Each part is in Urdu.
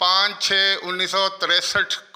5/6/1963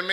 MA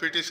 PTC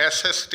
SST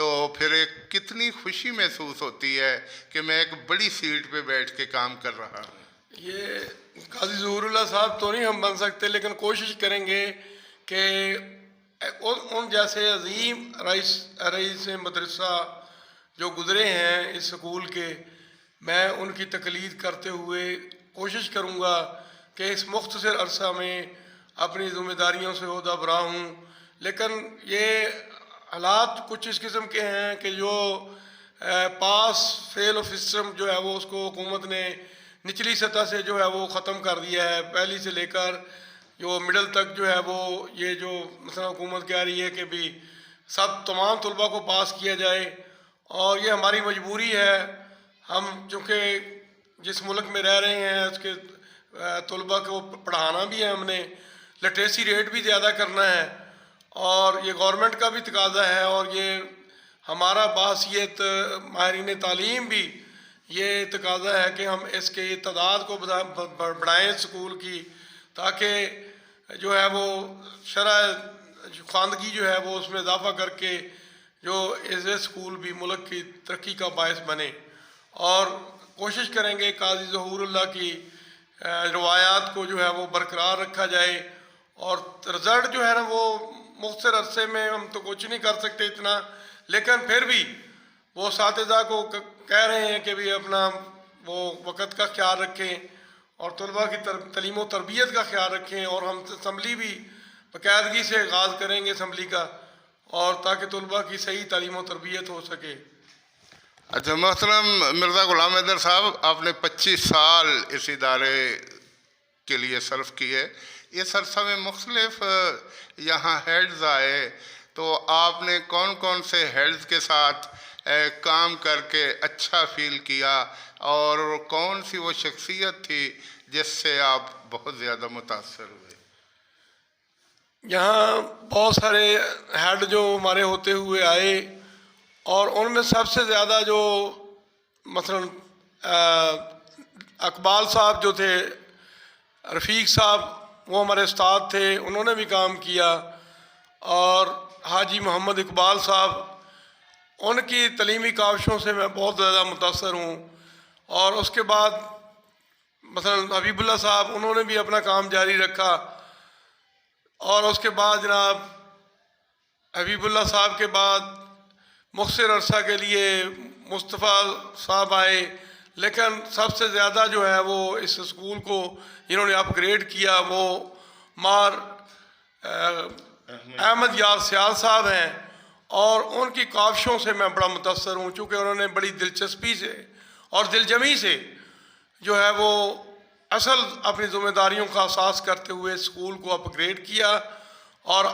تو پھر ایک کتنی خوشی محسوس ہوتی ہے کہ میں ایک بڑی سیٹ پہ بیٹھ کے کام کر رہا ہوں۔ یہ قاضی ظہور اللہ صاحب تو نہیں ہم بن سکتے، لیکن کوشش کریں گے کہ ان جیسے عظیم رئیس مدرسہ جو گزرے ہیں اس سکول کے، میں ان کی تقلید کرتے ہوئے کوشش کروں گا کہ اس مختصر عرصہ میں اپنی ذمہ داریوں سے عہدہ برا ہوں۔ لیکن یہ حالات کچھ اس قسم کے ہیں کہ جو پاس فیل آف سسٹم جو ہے وہ اس کو حکومت نے نچلی سطح سے جو ہے وہ ختم کر دیا ہے، پہلی سے لے کر جو مڈل تک جو ہے وہ یہ جو مثلا حکومت کہہ رہی ہے کہ بھی تمام طلباء کو پاس کیا جائے، اور یہ ہماری مجبوری ہے۔ ہم چونکہ جس ملک میں رہ رہے ہیں اس کے طلباء کو پڑھانا بھی ہے، ہم نے لٹریسی ریٹ بھی زیادہ کرنا ہے، اور یہ گورنمنٹ کا بھی تقاضا ہے، اور یہ ہمارا بحیثیت ماہرین تعلیم بھی یہ تقاضا ہے کہ ہم اس کے تعداد کو بڑھائیں اسکول کی، تاکہ جو ہے وہ شرح خواندگی جو ہے وہ اس میں اضافہ کر کے جو ایز اے اسکول بھی ملک کی ترقی کا باعث بنے۔ اور کوشش کریں گے قاضی ظہور اللہ کی روایات کو جو ہے وہ برقرار رکھا جائے، اور رزلٹ جو ہے نا وہ مختصر عرصے میں ہم تو کچھ نہیں کر سکتے اتنا، لیکن پھر بھی وہ اساتذہ کو کہہ رہے ہیں کہ بھی اپنا وہ وقت کا خیال رکھیں اور طلباء کی تعلیم و تربیت کا خیال رکھیں، اور ہم اسمبلی بھی باقاعدگی سے آغاز کریں گے اسمبلی کا، اور تاکہ طلباء کی صحیح تعلیم و تربیت ہو سکے۔ اچھا محترم مرزا غلام حیدر صاحب، آپ نے 25 سال اس ادارے کے لیے صرف کیے، اس عرصہ میں مختلف یہاں ہیڈز آئے، تو آپ نے کون کون سے ہیڈز کے ساتھ کام کر کے اچھا فیل کیا، اور کون سی وہ شخصیت تھی جس سے آپ بہت زیادہ متاثر ہوئے؟ یہاں بہت سارے ہیڈ جو ہمارے ہوتے ہوئے آئے، اور ان میں سب سے زیادہ جو مثلا اقبال صاحب جو تھے، رفیق صاحب وہ ہمارے استاد تھے، انہوں نے بھی کام کیا، اور حاجی محمد اقبال صاحب، ان کی تعلیمی کاوشوں سے میں بہت زیادہ متاثر ہوں۔ اور اس کے بعد مثلا حبیب اللہ صاحب، انہوں نے بھی اپنا کام جاری رکھا، اور اس کے بعد جناب حبیب اللہ صاحب کے بعد مختصر عرصہ کے لیے مصطفیٰ صاحب آئے، لیکن سب سے زیادہ جو ہے وہ اس اسکول کو جنہوں نے اپ گریڈ کیا وہ مار احمد یار سیال صاحب ہیں، اور ان کی کاوشوں سے میں بڑا متاثر ہوں، چونکہ انہوں نے بڑی دلچسپی سے اور دلجمی سے جو ہے وہ اصل اپنی ذمہ داریوں کا احساس کرتے ہوئے اسکول کو اپ گریڈ کیا، اور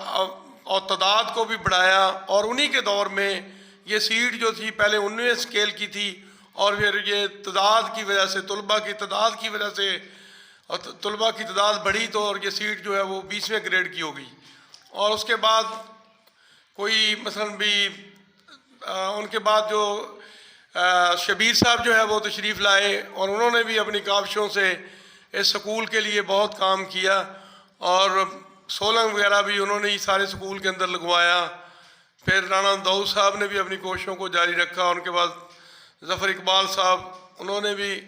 تعداد کو بھی بڑھایا، اور انہی کے دور میں یہ سیٹ جو تھی پہلے 19 اسکیل کی تھی، اور پھر یہ تعداد کی وجہ سے طلباء کی تعداد کی وجہ سے اور طلباء کی تعداد بڑھی تو اور یہ سیٹ جو ہے وہ 20ویں گریڈ کی ہو گئی۔ اور اس کے بعد کوئی مثلا بھی ان کے بعد جو شبیر صاحب جو ہے وہ تشریف لائے، اور انہوں نے بھی اپنی کاوشوں سے اس سکول کے لیے بہت کام کیا، اور سولنگ وغیرہ بھی انہوں نے سارے سکول کے اندر لگوایا۔ پھر رانا داؤد صاحب نے بھی اپنی کوششوں کو جاری رکھا، ان کے بعد ظفر اقبال صاحب، انہوں نے بھی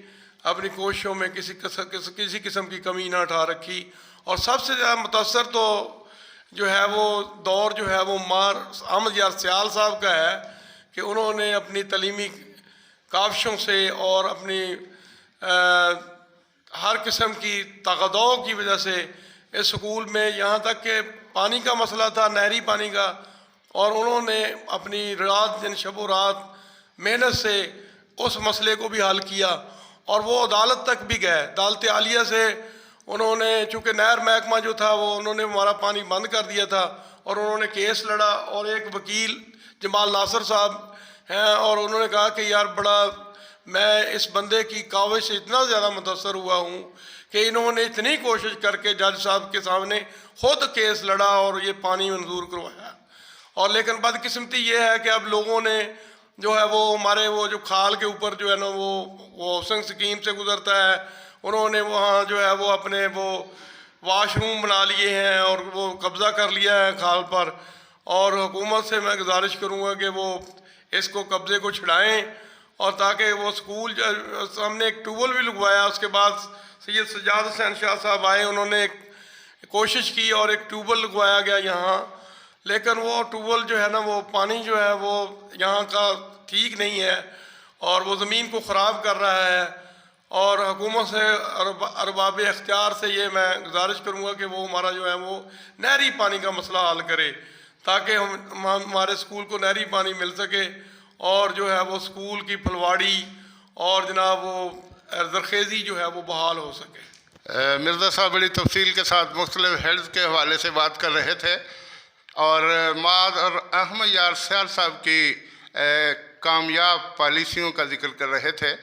اپنی کوششوں میں کسی قسم کی کمی نہ اٹھا رکھی۔ اور سب سے زیادہ متاثر تو جو ہے وہ دور جو ہے وہ مار احمد یار سیال صاحب کا ہے، کہ انہوں نے اپنی تعلیمی کاوشوں سے اور اپنی ہر قسم کی تقاضوں کی وجہ سے اس سکول میں یہاں تک کہ پانی کا مسئلہ تھا، نہری پانی کا، اور انہوں نے اپنی رات دن شب و رات محنت سے اس مسئلے کو بھی حل کیا، اور وہ عدالت تک بھی گئے، عدالت عالیہ سے انہوں نے، چونکہ نہر محکمہ جو تھا وہ انہوں نے ہمارا پانی بند کر دیا تھا، اور انہوں نے کیس لڑا، اور ایک وکیل جمال ناصر صاحب ہیں، اور انہوں نے کہا کہ یار بڑا میں اس بندے کی کاوش سے اتنا زیادہ متاثر ہوا ہوں کہ انہوں نے اتنی کوشش کر کے جج صاحب کے سامنے خود کیس لڑا اور یہ پانی منظور کروایا۔ اور لیکن بدقسمتی یہ ہے کہ اب لوگوں نے جو ہے وہ ہمارے وہ جو کھال کے اوپر جو ہے نا وہ ہاؤسنگ اسکیم سے گزرتا ہے، انہوں نے وہاں جو ہے وہ اپنے وہ واش روم بنا لیے ہیں اور وہ قبضہ کر لیا ہے کھال پر، اور حکومت سے میں گزارش کروں گا کہ وہ اس کو قبضے کو چھڑائیں اور تاکہ وہ اسکول ہم نے ایک ٹیوبویل بھی لگوایا. اس کے بعد سید سجاد حسین شاہ صاحب آئے, انہوں نے ایک کوشش کی اور ایک ٹیوبویل لگوایا گیا یہاں, لیکن وہ ٹیوبویل جو ہے نا وہ پانی جو ہے وہ یہاں کا ٹھیک نہیں ہے اور وہ زمین کو خراب کر رہا ہے. اور حکومت سے ارباب اختیار سے یہ میں گزارش کروں گا کہ وہ ہمارا جو ہے وہ نہری پانی کا مسئلہ حل کرے تاکہ ہمارے اسکول کو نہری پانی مل سکے اور جو ہے وہ اسکول کی پھلواڑی اور جناب وہ زرخیزی جو ہے وہ بحال ہو سکے. مرزا صاحب بڑی تفصیل کے ساتھ مختلف ہیلتھ کے حوالے سے بات کر رہے تھے اور معاذ اور احمد یار سیال صاحب کی کامیاب پالیسیوں کا ذکر کر رہے تھے.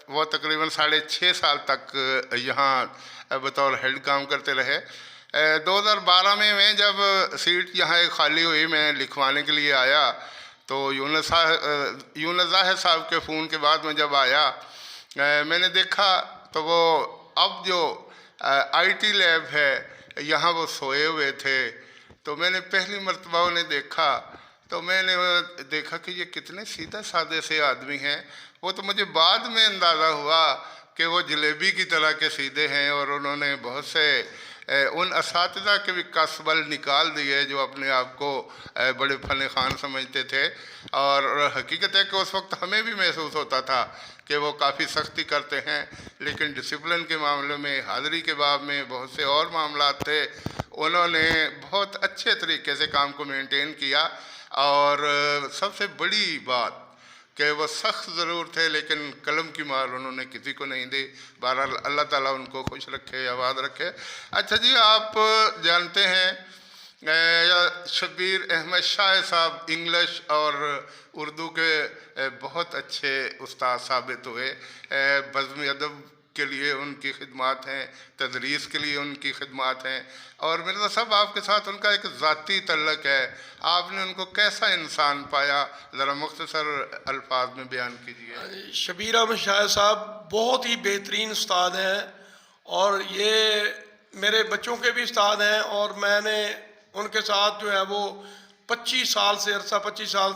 وہ تقریباً 6.5 سال تک یہاں بطور ہیڈ کام کرتے رہے. 2012 میں جب سیٹ یہاں ایک خالی ہوئی, میں لکھوانے کے لیے آیا تو یونس ظاہر صاحب کے فون کے بعد میں جب آیا میں نے دیکھا تو وہ اب جو آئی ٹی لیب ہے یہاں وہ سوئے ہوئے تھے. تو میں نے پہلی مرتبہ انہیں دیکھا تو میں نے دیکھا کہ یہ کتنے سیدھے سادے سے آدمی ہیں. وہ تو مجھے بعد میں اندازہ ہوا کہ وہ جلیبی کی طرح کے سیدھے ہیں اور انہوں نے بہت سے ان اساتذہ کے بھی کسبل نکال دیے جو اپنے آپ کو بڑے فن خوان سمجھتے تھے. اور حقیقت ہے کہ اس وقت ہمیں بھی محسوس ہوتا تھا کہ وہ کافی سختی کرتے ہیں, لیکن ڈسپلن کے معاملے میں, حاضری کے باب میں, بہت سے اور معاملات تھے, انہوں نے بہت اچھے طریقے سے کام کو مینٹین کیا. اور سب سے بڑی بات کہ وہ سخت ضرور تھے لیکن قلم کی مار انہوں نے کسی کو نہیں دی. بہرحال اللہ تعالیٰ ان کو خوش رکھے, آباد رکھے. اچھا جی, آپ جانتے ہیں شبیر احمد شاہ صاحب انگلش اور اردو کے بہت اچھے استاد ثابت ہوئے. بزم ادب کے لیے ان کی خدمات ہیں, تدریس کے لیے ان کی خدمات ہیں. اور مرزا صاحب آپ کے ساتھ ان کا ایک ذاتی تعلق ہے, آپ نے ان کو کیسا انسان پایا, ذرا مختصر الفاظ میں بیان کیجیے. شبیر احمد شاہ صاحب بہت ہی بہترین استاد ہیں اور یہ میرے بچوں کے بھی استاد ہیں اور میں نے ان کے ساتھ جو ہے وہ 25 سال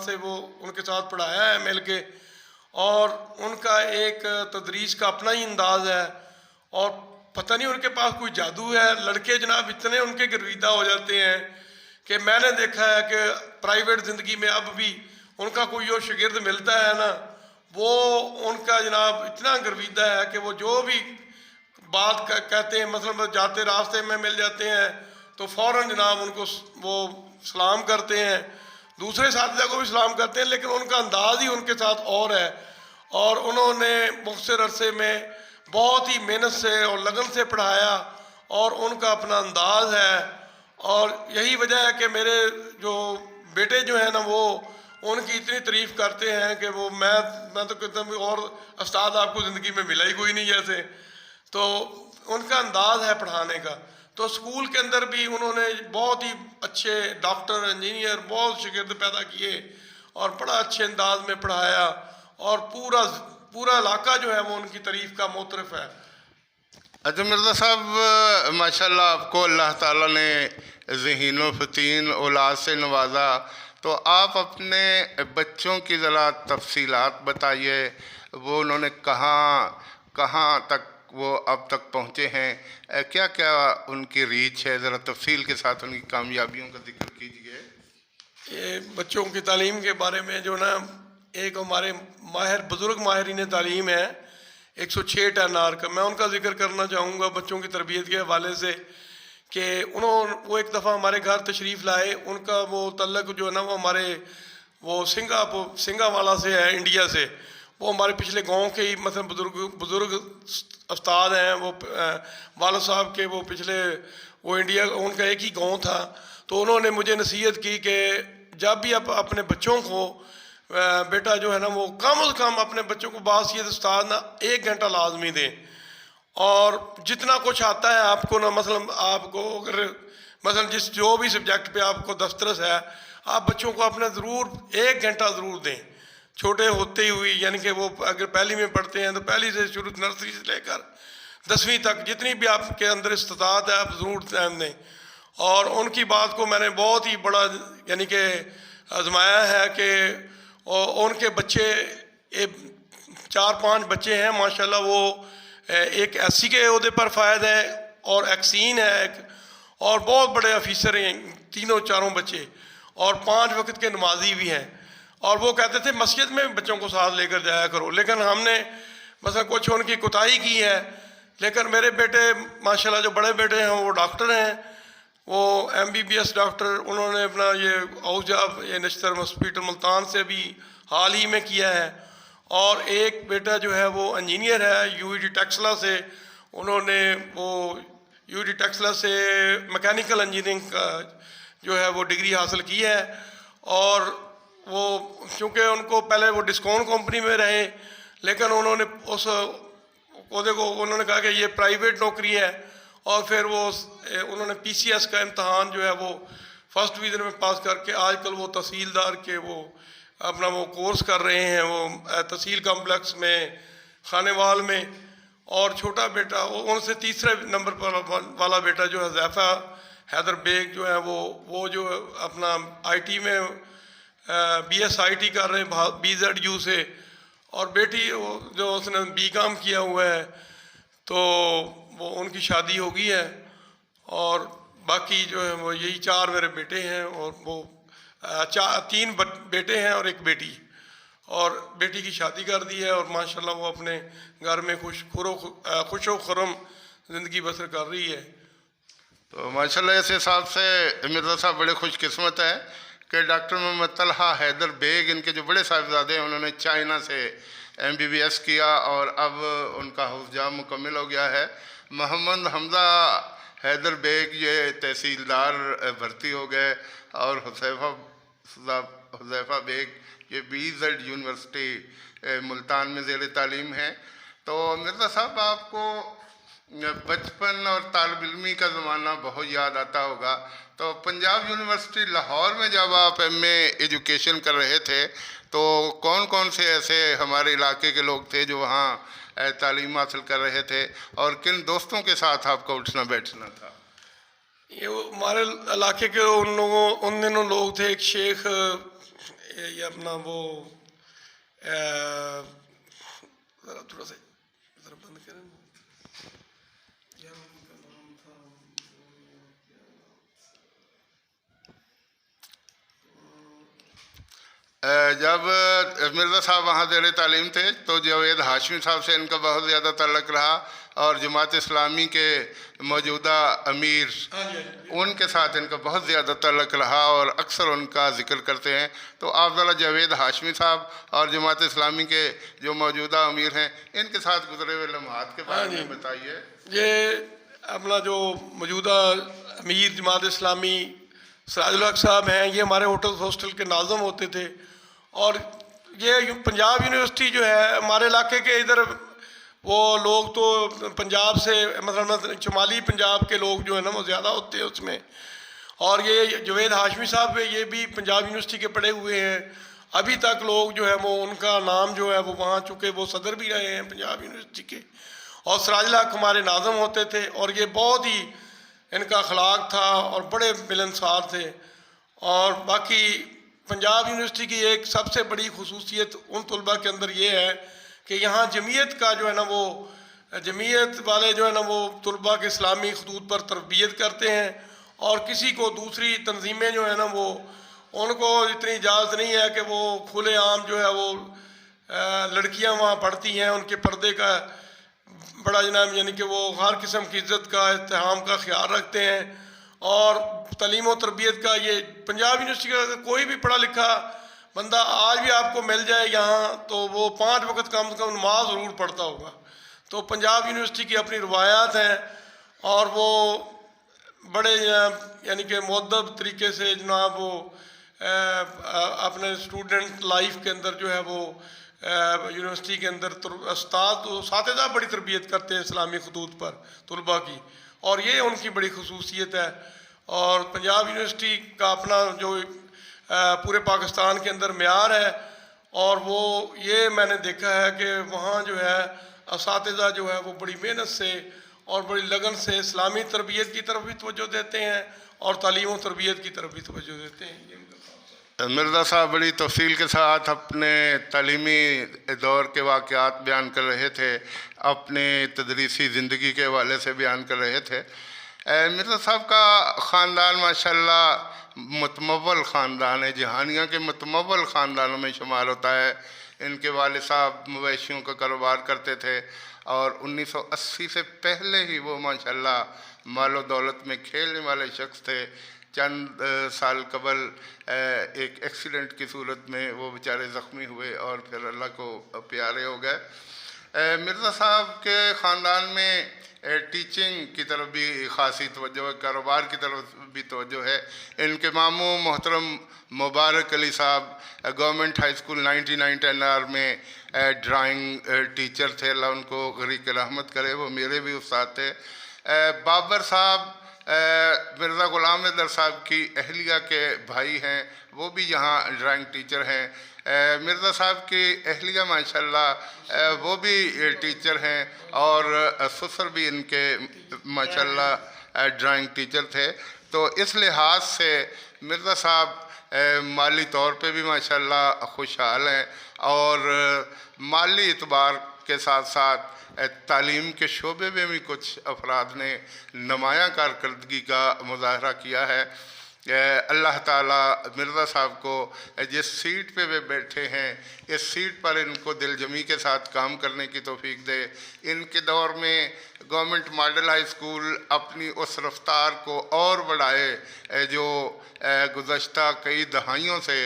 سے وہ ان کے ساتھ پڑھایا ہے مل کے. اور ان کا ایک تدریس کا اپنا ہی انداز ہے اور پتہ نہیں ان کے پاس کوئی جادو ہے. لڑکے جناب اتنے ان کے گرویدہ ہو جاتے ہیں کہ میں نے دیکھا ہے کہ پرائیویٹ زندگی میں اب بھی ان کا کوئی جو شاگرد ملتا ہے نا وہ ان کا جناب اتنا گرویدہ ہے کہ وہ جو بھی بات کہتے ہیں, مثلا جاتے راستے میں مل جاتے ہیں تو فوراً جناب ان کو وہ سلام کرتے ہیں, دوسرے اساتذہ کو بھی سلام کرتے ہیں, لیکن ان کا انداز ہی ان کے ساتھ اور ہے. اور انہوں نے مختصر عرصے میں بہت ہی محنت سے اور لگن سے پڑھایا اور ان کا اپنا انداز ہے. اور یہی وجہ ہے کہ میرے جو بیٹے جو ہیں نا وہ ان کی اتنی تعریف کرتے ہیں کہ وہ میں تو کہتا ہوں اور استاد آپ کو زندگی میں ملا ہی کوئی نہیں جیسے. تو ان کا انداز ہے پڑھانے کا. تو اسکول کے اندر بھی انہوں نے بہت ہی اچھے ڈاکٹر, انجینئر, بہت شاگرد پیدا کیے اور بڑا اچھے انداز میں پڑھایا اور پورا علاقہ جو ہے وہ ان کی تعریف کا معترف ہے. اچھا مرزا صاحب, ماشاءاللہ آپ کو اللہ تعالیٰ نے ذہین و فطین اولاد سے نوازا, تو آپ اپنے بچوں کی ذرا تفصیلات بتائیے. وہ انہوں نے کہاں تک وہ اب تک پہنچے ہیں, کیا کیا ان کی ریچ ہے, ذرا تفصیل کے ساتھ ان کی کامیابیوں کا ذکر کیجیے. یہ بچوں کی تعلیم کے بارے میں جو نا ایک ہمارے بزرگ ماہرین تعلیم ہے 106 NR کا, میں ان کا ذکر کرنا چاہوں گا بچوں کی تربیت کے حوالے سے کہ وہ ایک دفعہ ہمارے گھر تشریف لائے. ان کا وہ تعلق جو ہے نا وہ ہمارے وہ سنگا والا سے ہے, انڈیا سے. وہ ہمارے پچھلے گاؤں کے ہی مثلا بزرگ استاد ہیں. وہ والد صاحب کے وہ پچھلے وہ انڈیا ان کا ایک ہی گاؤں تھا. تو انہوں نے مجھے نصیحت کی کہ جب بھی آپ اپنے بچوں کو بیٹا جو ہے نا وہ کم از کم اپنے بچوں کو باصیت استاد نا 1 گھنٹہ لازمی دیں. اور جتنا کچھ آتا ہے آپ کو نا, مثلا آپ کو اگر مثلا جو بھی سبجیکٹ پہ آپ کو دسترس ہے آپ بچوں کو اپنے ضرور 1 گھنٹہ ضرور دیں, چھوٹے ہوتے ہی ہوئی. یعنی کہ وہ اگر پہلی میں پڑھتے ہیں تو پہلی سے شروع, نرسری سے لے کر 10ویں تک جتنی بھی آپ کے اندر استطاعت ہے آپ ضرور ٹائم دیں. اور ان کی بات کو میں نے بہت ہی بڑا یعنی کہ آزمایا ہے کہ اور ان کے بچے 4-5 بچے ہیں ماشاءاللہ. وہ ایک ایس سی کے عہدے پر فائد ہے اور ایکسین ہے ایک، اور بہت بڑے آفیسر ہیں تینوں چاروں بچے، اور 5 وقت کے نمازی بھی ہیں. اور وہ کہتے تھے مسجد میں بچوں کو ساتھ لے کر جایا کرو، لیکن ہم نے مثلا کچھ ان کی کوتاہی کی ہے. لیکن میرے بیٹے ماشاءاللہ جو بڑے بیٹے ہیں وہ ڈاکٹر ہیں، وہ MBBS ڈاکٹر. انہوں نے اپنا یہ اوجاب یہ نشتر ہاسپٹل ملتان سے بھی حال ہی میں کیا ہے. اور ایک بیٹا جو ہے وہ انجینئر ہے UET ٹیکسلا سے. انہوں نے وہ UET ٹیکسلا سے میکینیکل انجینئرنگ کا جو ہے وہ ڈگری حاصل کی ہے. اور وہ چونکہ ان کو پہلے وہ ڈسکاؤنٹ کمپنی میں رہے، لیکن انہوں نے اس عہدے کو انہوں نے کہا کہ یہ پرائیویٹ نوکری ہے. اور پھر وہ انہوں نے PCS کا امتحان جو ہے وہ فرسٹ ڈویژن میں پاس کر کے آج کل وہ تحصیلدار کے وہ اپنا وہ کورس کر رہے ہیں وہ تحصیل کمپلیکس میں خانے وال میں. اور چھوٹا بیٹا ان سے تیسرے نمبر پر والا بیٹا جو ہے حذیفہ حیدر بیگ جو ہے وہ جو اپنا IT میں BSIT کر رہے ہیں BZU سے. اور بیٹی جو اس نے BCom کیا ہوا ہے، تو وہ ان کی شادی ہو گئی ہے. اور باقی جو ہے وہ یہی 4 میرے بیٹے ہیں، اور وہ 3 بیٹے ہیں اور 1 بیٹی. اور بیٹی کی شادی کر دی ہے، اور ماشاءاللہ وہ اپنے گھر میں خوش و خرم زندگی بسر کر رہی ہے. تو ماشاءاللہ اس حساب سے مرزا صاحب بڑے خوش قسمت ہیں کہ ڈاکٹر محمد طلحہ حیدر بیگ ان کے جو بڑے صاحبزادے ہیں انہوں نے چائنا سے MBBS کیا، اور اب ان کا حوض جام مکمل ہو گیا ہے. محمد حمزہ حیدر بیگ یہ تحصیلدار بھرتی ہو گئے، اور حذیفہ بیگ یہ BZ یونیورسٹی ملتان میں زیر تعلیم ہیں. تو مرزا صاحب آپ کو بچپن اور طالب علمی کا زمانہ بہت یاد آتا ہوگا. تو پنجاب یونیورسٹی لاہور میں جب آپ MA ایجوکیشن کر رہے تھے تو کون کون سے ایسے ہمارے علاقے کے لوگ تھے جو وہاں تعلیم حاصل کر رہے تھے، اور کن دوستوں کے ساتھ آپ کا اٹھنا بیٹھنا تھا؟ یہ ہمارے علاقے کے ان دنوں لوگ تھے. ایک شیخ یہ اپنا وہ ذرا تھوڑا سا ذرا بند کریں. جب مرزا صاحب وہاں زیر تعلیم تھے تو جاوید ہاشمی صاحب سے ان کا بہت زیادہ تعلق رہا، اور جماعت اسلامی کے موجودہ امیر ان کے ساتھ ان کا بہت زیادہ تعلق رہا، اور اکثر ان کا ذکر کرتے ہیں. تو آپ ذرا جاوید ہاشمی صاحب اور جماعت اسلامی کے جو موجودہ امیر ہیں ان کے ساتھ گزرے ہوئے لمحات کے بارے میں بتائیے. یہ اپنا جو موجودہ امیر جماعت اسلامی سراج الحق صاحب ہیں، یہ ہمارے ہاسٹل کے ناظم ہوتے تھے. اور یہ پنجاب یونیورسٹی جو ہے ہمارے علاقے کے ادھر وہ لوگ تو پنجاب سے مثلا شمالی پنجاب کے لوگ جو ہیں نا وہ زیادہ ہوتے ہیں اس میں. اور یہ جاوید ہاشمی صاحب یہ بھی پنجاب یونیورسٹی کے پڑھے ہوئے ہیں. ابھی تک لوگ جو ہے وہ ان کا نام جو ہے وہ وہاں چونکہ وہ صدر بھی رہے ہیں پنجاب یونیورسٹی کے. اور سراج الحق ہمارے ناظم ہوتے تھے، اور یہ بہت ہی ان کا اخلاق تھا اور بڑے ملنسار تھے. اور باقی پنجاب یونیورسٹی کی ایک سب سے بڑی خصوصیت ان طلباء کے اندر یہ ہے کہ یہاں جمعیت کا جو ہے نا وہ جمعیت والے جو ہے نا وہ طلباء کے اسلامی خطوط پر تربیت کرتے ہیں. اور کسی کو دوسری تنظیمیں جو ہے نا وہ ان کو اتنی اجازت نہیں ہے کہ وہ کھلے عام جو ہے وہ لڑکیاں وہاں پڑھتی ہیں، ان کے پردے کا بڑا جناب یعنی کہ وہ ہر قسم کی عزت کا احترام کا خیال رکھتے ہیں. اور تعلیم و تربیت کا یہ پنجاب یونیورسٹی کا کوئی بھی پڑھا لکھا بندہ آج بھی آپ کو مل جائے یہاں تو وہ 5 وقت کم سے کم نماز ضرور پڑھتا ہوگا. تو پنجاب یونیورسٹی کی اپنی روایات ہیں، اور وہ بڑے یعنی کہ مؤدب طریقے سے جناب وہ اپنے اسٹوڈنٹ لائف کے اندر جو ہے وہ یونیورسٹی کے اندر اساتذہ بڑی تربیت کرتے ہیں اسلامی خطوط پر طلباء کی، اور یہ ان کی بڑی خصوصیت ہے. اور پنجاب یونیورسٹی کا اپنا جو پورے پاکستان کے اندر معیار ہے، اور وہ یہ میں نے دیکھا ہے کہ وہاں جو ہے اساتذہ جو ہے وہ بڑی محنت سے اور بڑی لگن سے اسلامی تربیت کی طرف بھی توجہ دیتے ہیں اور تعلیم و تربیت کی طرف بھی توجہ دیتے ہیں. مرزا صاحب بڑی تفصیل کے ساتھ اپنے تعلیمی دور کے واقعات بیان کر رہے تھے، اپنے تدریسی زندگی کے حوالے سے بیان کر رہے تھے۔ مرزا صاحب کا خاندان ماشاءاللہ متمول خاندان ہے، جہانیہ کے متمول خاندانوں میں شمار ہوتا ہے۔ ان کے والد صاحب مویشیوں کا کاروبار کرتے تھے اور 1980 سے پہلے ہی وہ ماشاءاللہ مال و دولت میں کھیلنے والے شخص تھے۔ چند سال قبل ایک ایکسیڈنٹ کی صورت میں وہ بیچارے زخمی ہوئے اور پھر اللہ کو پیارے ہو گئے۔ مرزا صاحب کے خاندان میں ٹیچنگ کی طرف بھی خاصی توجہ ہے، کاروبار کی طرف بھی توجہ ہے۔ ان کے ماموں محترم مبارک علی صاحب گورنمنٹ ہائی اسکول 99 آر میں ڈرائنگ ٹیچر تھے، اللہ ان کو غریق رحمت کرے، وہ میرے بھی استاد تھے۔ بابر صاحب مرزا غلام حیدر صاحب کی اہلیہ کے بھائی ہیں، وہ بھی یہاں ڈرائنگ ٹیچر ہیں۔ مرزا صاحب کی اہلیہ ماشاءاللہ وہ بھی ٹیچر ہیں اور سسر بھی ان کے ماشاءاللہ ڈرائنگ ٹیچر تھے۔ تو اس لحاظ سے مرزا صاحب مالی طور پہ بھی ماشاءاللہ خوشحال ہیں اور مالی اعتبار کے ساتھ ساتھ تعلیم کے شعبے میں بھی کچھ افراد نے نمایاں کارکردگی کا مظاہرہ کیا ہے۔ اللہ تعالیٰ مرزا صاحب کو جس سیٹ پہ وہ بیٹھے ہیں اس سیٹ پر ان کو دل جمی کے ساتھ کام کرنے کی توفیق دے۔ ان کے دور میں گورنمنٹ ماڈل ہائی اسکول اپنی اس رفتار کو اور بڑھائے جو گزشتہ کئی دہائیوں سے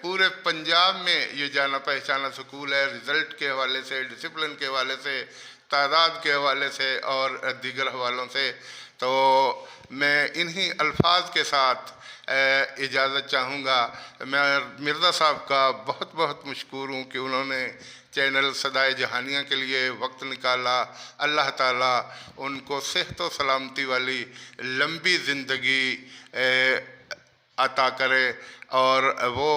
پورے پنجاب میں یہ جانا پہچانا سکول ہے، رزلٹ کے حوالے سے، ڈسپلن کے حوالے سے، تعداد کے حوالے سے اور دیگر حوالوں سے۔ تو میں انہی الفاظ کے ساتھ اجازت چاہوں گا۔ میں مرزا صاحب کا بہت بہت مشکور ہوں کہ انہوں نے چینل صدائے جہانیہ کے لیے وقت نکالا۔ اللہ تعالیٰ ان کو صحت و سلامتی والی لمبی زندگی عطا کرے اور وہ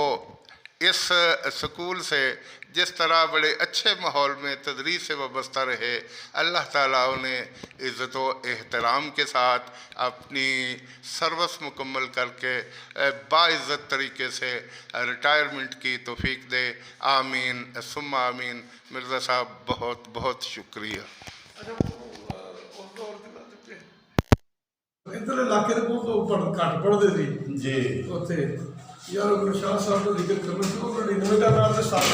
اس سکول سے جس طرح بڑے اچھے ماحول میں تدریس سے وابستہ رہے، اللہ تعالیٰ انہیں عزت و احترام کے ساتھ اپنی سروس مکمل کر کے باعزت طریقے سے ریٹائرمنٹ کی توفیق دے۔ آمین ثم آمین۔ مرزا صاحب بہت بہت شکریہ۔ ادھر علاقے کے بہت گھٹ پڑھتے سی جی اتنے یار شاہ صاحب کا ذکر کرنا شروع کر دی نویں نام سے سارے